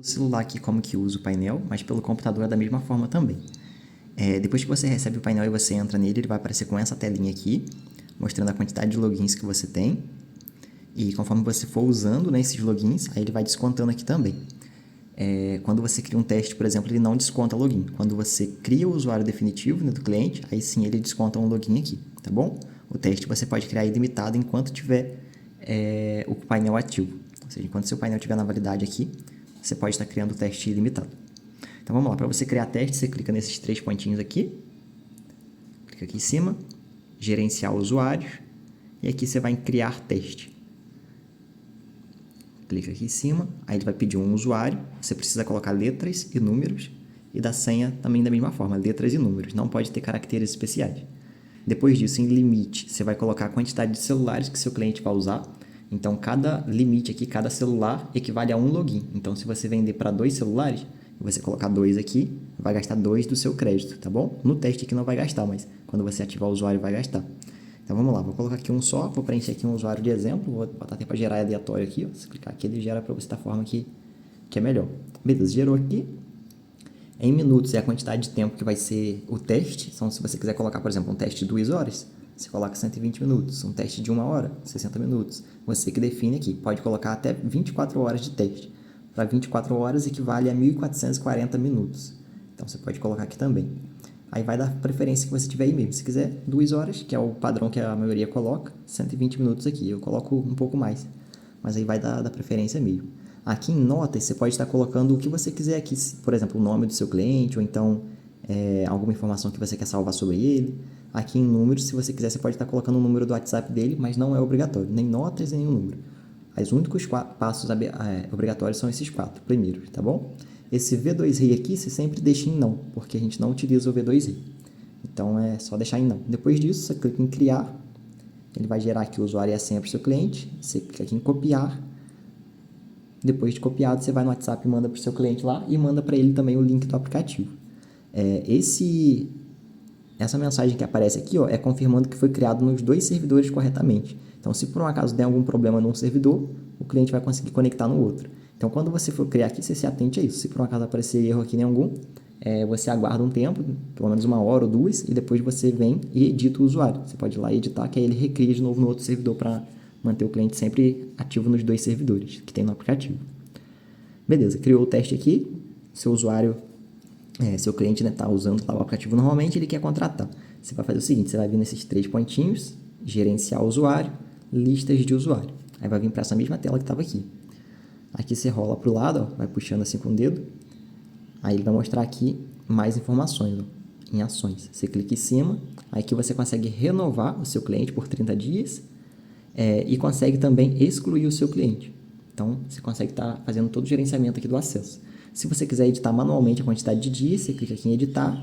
O celular aqui como que usa o painel, mas pelo computador é da mesma forma também. Depois que você recebe o painel e você entra nele, ele vai aparecer com essa telinha aqui, mostrando a quantidade de logins que você tem. E conforme você for usando, né, esses logins, aí ele vai descontando aqui também. Quando você cria um teste, por exemplo, ele não desconta login. Quando você cria o usuário definitivo, né, do cliente, aí sim ele desconta um login aqui, tá bom? O teste você pode criar ilimitado enquanto tiver o painel ativo. Ou seja, enquanto seu painel estiver na validade aqui, você pode estar criando o teste ilimitado. Então vamos lá, para você criar teste, você clica nesses 3 pontinhos aqui, clica aqui em cima, gerenciar usuários, e aqui você vai em criar teste. Clica aqui em cima, aí ele vai pedir um usuário, você precisa colocar letras e números, e da senha também da mesma forma, letras e números, não pode ter caracteres especiais. Depois disso, em limite, você vai colocar a quantidade de celulares que seu cliente vai usar. Então, cada limite aqui, cada celular equivale a um login. Então, se você vender para 2 celulares, você colocar 2 aqui, vai gastar 2 do seu crédito, tá bom? No teste aqui não vai gastar, mas quando você ativar o usuário vai gastar. Então, vamos lá, vou colocar aqui um só, vou preencher aqui um usuário de exemplo, vou botar até para gerar aleatório aqui, ó. Se clicar aqui, ele gera para você da forma que é melhor. Beleza, gerou aqui. Em minutos é a quantidade de tempo que vai ser o teste. Então, se você quiser colocar, por exemplo, um teste de 2 horas, você coloca 120 minutos. Um teste de 1 hora, 60 minutos. Você que define aqui. Pode colocar até 24 horas de teste. Para 24 horas equivale a 1.440 minutos. Então, você pode colocar aqui também. Aí vai dar preferência que você tiver aí mesmo. Se quiser 2 horas, que é o padrão que a maioria coloca, 120 minutos aqui. Eu coloco um pouco mais. Mas aí vai dar preferência mesmo. Aqui em notas, você pode estar colocando o que você quiser aqui, por exemplo, o nome do seu cliente, ou então alguma informação que você quer salvar sobre ele. Aqui em números, se você quiser, você pode estar colocando o número do WhatsApp dele, mas não é obrigatório, nem notas, nem o número. Os únicos passos obrigatórios são esses 4 primeiros, tá bom? Esse V2RI aqui, você sempre deixa em não, porque a gente não utiliza o V2RI. Então, é só deixar em não. Depois disso, você clica em criar, ele vai gerar aqui o usuário e a senha para o seu cliente, você clica aqui em copiar. Depois de copiado, você vai no WhatsApp e manda para o seu cliente lá e manda para ele também o link do aplicativo. Essa mensagem que aparece aqui, ó, é confirmando que foi criado nos 2 servidores corretamente. Então, se por um acaso der algum problema num servidor, o cliente vai conseguir conectar no outro. Então, quando você for criar aqui, você se atente a isso. Se por um acaso aparecer erro aqui nenhum, você aguarda um tempo, pelo menos 1 hora ou 2, e depois você vem e edita o usuário. Você pode ir lá e editar, que aí ele recria de novo no outro servidor para manter o cliente sempre ativo nos 2 servidores que tem no aplicativo. Beleza, criou o teste aqui, seu usuário, seu cliente está usando lá o aplicativo normalmente, ele quer contratar. Você vai fazer o seguinte, você vai vir nesses 3 pontinhos, gerenciar o usuário, listas de usuário. Aí vai vir para essa mesma tela que estava aqui. Aqui você rola para o lado, ó, vai puxando assim com o dedo, aí ele vai mostrar aqui mais informações, ó, em ações. Você clica em cima, aí aqui você consegue renovar o seu cliente por 30 dias, e consegue também excluir o seu cliente. Então, você consegue estar fazendo todo o gerenciamento aqui do acesso. Se você quiser editar manualmente a quantidade de dias, você clica aqui em editar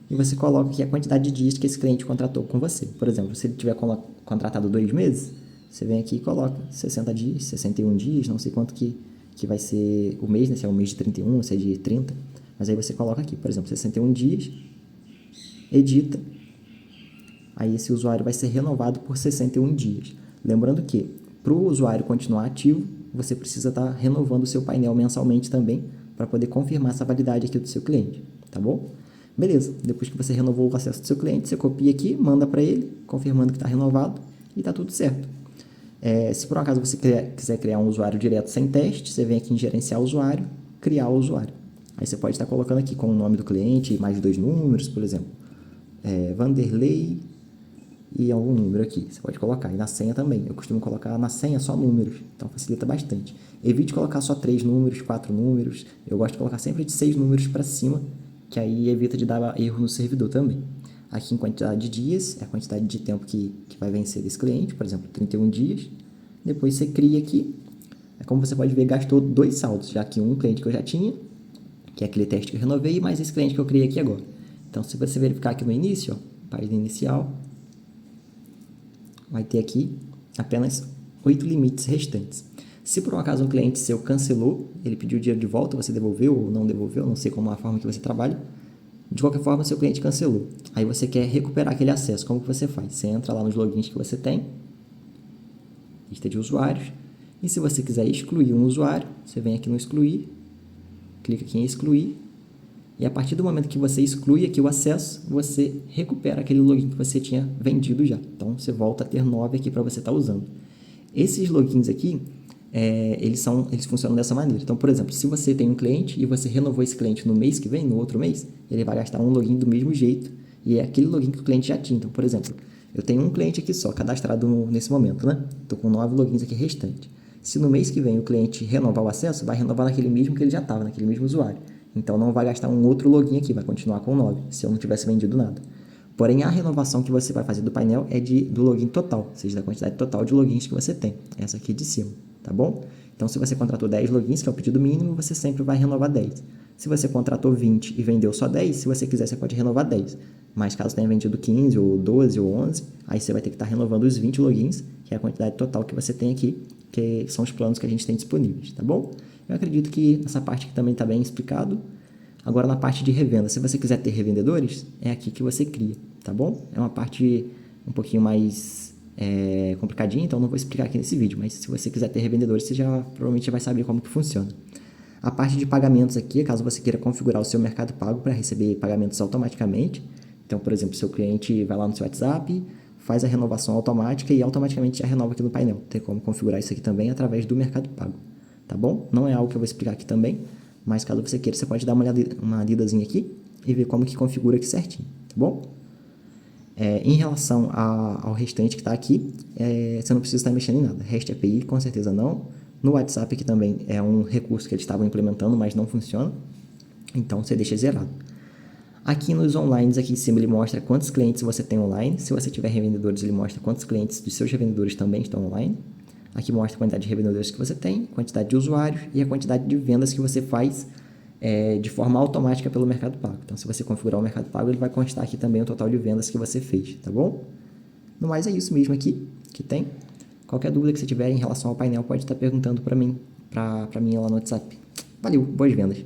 e você coloca aqui a quantidade de dias que esse cliente contratou com você. Por exemplo, se ele tiver contratado 2 meses, você vem aqui e coloca 60 dias, 61 dias, não sei quanto que vai ser o mês, né? Se é um mês de 31, se é de 30. Mas aí você coloca aqui, por exemplo, 61 dias, edita, aí esse usuário vai ser renovado por 61 dias. Lembrando que, para o usuário continuar ativo, você precisa estar renovando o seu painel mensalmente também, para poder confirmar essa validade aqui do seu cliente, tá bom? Beleza, depois que você renovou o acesso do seu cliente, você copia aqui, manda para ele, confirmando que está renovado, e está tudo certo. Se por um acaso você quiser criar um usuário direto sem teste, você vem aqui em gerenciar o usuário, criar o usuário. Aí você pode estar colocando aqui com o nome do cliente, mais 2 números, por exemplo. Vanderlei e algum número aqui, você pode colocar. E na senha também, eu costumo colocar na senha só números, então facilita bastante. Evite colocar só 3 números, 4 números, eu gosto de colocar sempre de 6 números para cima, que aí evita de dar erro no servidor também. Aqui em quantidade de dias, é a quantidade de tempo que vai vencer desse cliente, por exemplo, 31 dias. Depois você cria aqui, como você pode ver, gastou 2 saldos, já que um cliente que eu já tinha, que é aquele teste que eu renovei, e mais esse cliente que eu criei aqui agora. Então, se você verificar aqui no início, ó, página inicial, vai ter aqui apenas 8 limites restantes. Se por um acaso um cliente seu cancelou, ele pediu o dinheiro de volta, você devolveu ou não devolveu, não sei como é a forma que você trabalha, de qualquer forma, seu cliente cancelou. Aí você quer recuperar aquele acesso. Como que você faz? Você entra lá nos logins que você tem, lista de usuários, e se você quiser excluir um usuário, você vem aqui no excluir, clica aqui em excluir, e a partir do momento que você exclui aqui o acesso, você recupera aquele login que você tinha vendido já. Então, você volta a ter 9 aqui para você estar usando. Esses logins aqui, eles funcionam dessa maneira. Então, por exemplo, se você tem um cliente e você renovou esse cliente no mês que vem, no outro mês, ele vai gastar um login do mesmo jeito, e é aquele login que o cliente já tinha. Então, por exemplo, eu tenho um cliente aqui só, cadastrado nesse momento, né? Estou com 9 logins aqui restantes. Se no mês que vem o cliente renovar o acesso, vai renovar naquele mesmo que ele já estava, naquele mesmo usuário. Então, não vai gastar um outro login aqui, vai continuar com 9, se eu não tivesse vendido nada. Porém, a renovação que você vai fazer do painel é do login total, ou seja, da quantidade total de logins que você tem. Essa aqui de cima, tá bom? Então, se você contratou 10 logins, que é o pedido mínimo, você sempre vai renovar 10. Se você contratou 20 e vendeu só 10, se você quiser, você pode renovar 10. Mas caso tenha vendido 15, ou 12, ou 11, aí você vai ter que estar renovando os 20 logins, que é a quantidade total que você tem aqui, que são os planos que a gente tem disponíveis, tá bom? Eu acredito que essa parte aqui também está bem explicado. Agora, na parte de revenda, se você quiser ter revendedores, é aqui que você cria, tá bom? É uma parte um pouquinho mais complicadinha, então não vou explicar aqui nesse vídeo, mas se você quiser ter revendedores, você provavelmente já vai saber como que funciona. A parte de pagamentos aqui, caso você queira configurar o seu Mercado Pago para receber pagamentos automaticamente. Então, por exemplo, seu cliente vai lá no seu WhatsApp, faz a renovação automática e automaticamente já renova aqui no painel. Tem como configurar isso aqui também através do Mercado Pago, tá bom? Não é algo que eu vou explicar aqui também, mas caso você queira, você pode dar uma lidazinha aqui e ver como que configura aqui certinho, tá bom? Em relação ao restante que está aqui, você não precisa estar mexendo em nada. REST API, com certeza não. No WhatsApp aqui também é um recurso que eles estavam implementando, mas não funciona. Então, você deixa zerado. Aqui nos online, aqui em cima, ele mostra quantos clientes você tem online. Se você tiver revendedores, ele mostra quantos clientes dos seus revendedores também estão online. Aqui mostra a quantidade de revendedores que você tem, quantidade de usuários e a quantidade de vendas que você faz de forma automática pelo Mercado Pago. Então, se você configurar o Mercado Pago, ele vai constar aqui também o total de vendas que você fez, tá bom? No mais, é isso mesmo aqui que tem. Qualquer dúvida que você tiver em relação ao painel, pode estar perguntando para mim lá no WhatsApp. Valeu, boas vendas!